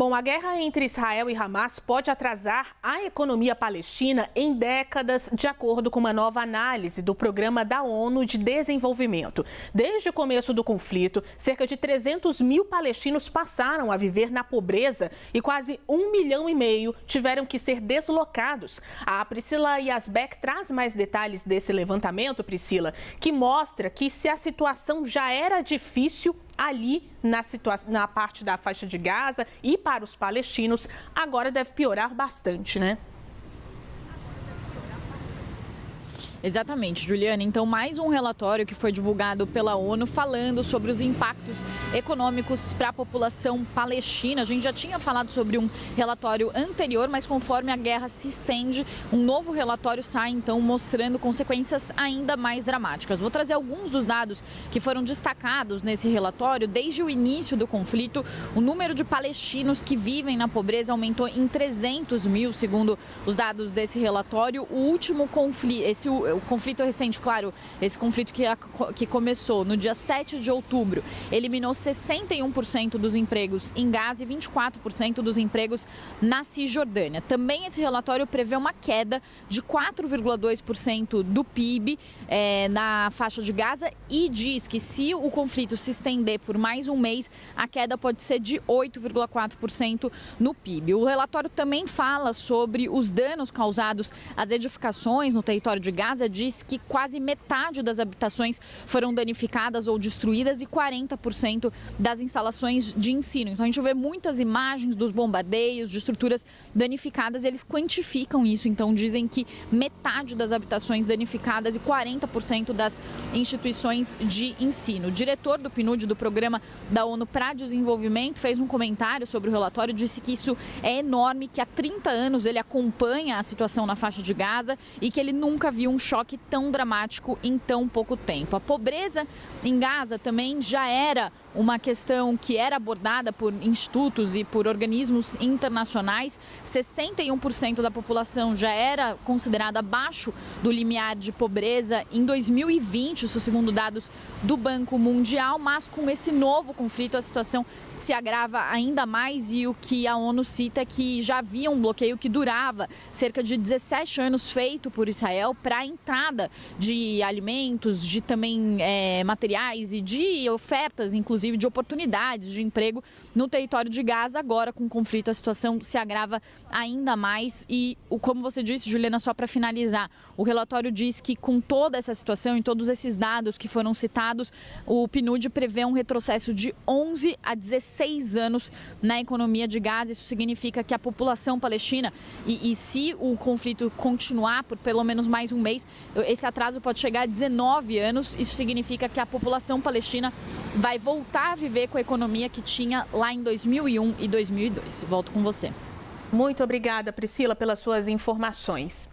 Bom, a guerra entre Israel e Hamas pode atrasar a economia palestina em décadas, de acordo com uma nova análise do Programa da ONU de Desenvolvimento. Desde o começo do conflito, cerca de 300 mil palestinos passaram a viver na pobreza e quase 1,5 milhão tiveram que ser deslocados. A Priscila Yazbek traz mais detalhes desse levantamento, Priscila, que mostra que se a situação já era difícil ali na parte da faixa de Gaza e para os palestinos, agora deve piorar bastante, né? Exatamente, Juliana. Então, mais um relatório que foi divulgado pela ONU falando sobre os impactos econômicos para a população palestina. A gente já tinha falado sobre um relatório anterior, mas conforme a guerra se estende, um novo relatório sai, então, mostrando consequências ainda mais dramáticas. Vou trazer alguns dos dados que foram destacados nesse relatório. Desde o início do conflito, o número de palestinos que vivem na pobreza aumentou em 300 mil, segundo os dados desse relatório. O último conflito, o conflito recente, claro, esse conflito que começou no dia 7 de outubro, eliminou 61% dos empregos em Gaza e 24% dos empregos na Cisjordânia. Também esse relatório prevê uma queda de 4,2% do PIB na faixa de Gaza e diz que se o conflito se estender por mais um mês, a queda pode ser de 8,4% no PIB. O relatório também fala sobre os danos causados às edificações no território de Gaza. Diz que quase metade das habitações foram danificadas ou destruídas e 40% das instalações de ensino. Então a gente vê muitas imagens dos bombardeios, de estruturas danificadas, e eles quantificam isso. Então dizem que metade das habitações danificadas e 40% das instituições de ensino. O diretor do PNUD, do Programa da ONU para Desenvolvimento, fez um comentário sobre o relatório, disse que isso é enorme, que há 30 anos ele acompanha a situação na faixa de Gaza e que ele nunca viu um choque tão dramático em tão pouco tempo. A pobreza em Gaza também já era uma questão que era abordada por institutos e por organismos internacionais. 61% da população já era considerada abaixo do limiar de pobreza em 2020, isso segundo dados do Banco Mundial, mas com esse novo conflito a situação se agrava ainda mais, e o que a ONU cita é que já havia um bloqueio que durava cerca de 17 anos feito por Israel para a entrada de alimentos, de também materiais e de ofertas, inclusive de oportunidades de emprego no território de Gaza. Agora, com o conflito, a situação se agrava ainda mais e, como você disse, Juliana, só para finalizar, o relatório diz que com toda essa situação e todos esses dados que foram citados, o PNUD prevê um retrocesso de 11 a 16 anos na economia de Gaza. Isso significa que a população palestina, e se o conflito continuar por pelo menos mais um mês, esse atraso pode chegar a 19 anos. Isso significa que a população palestina vai voltar a viver com a economia que tinha lá em 2001 e 2002. Volto com você. Muito obrigada, Priscila, pelas suas informações.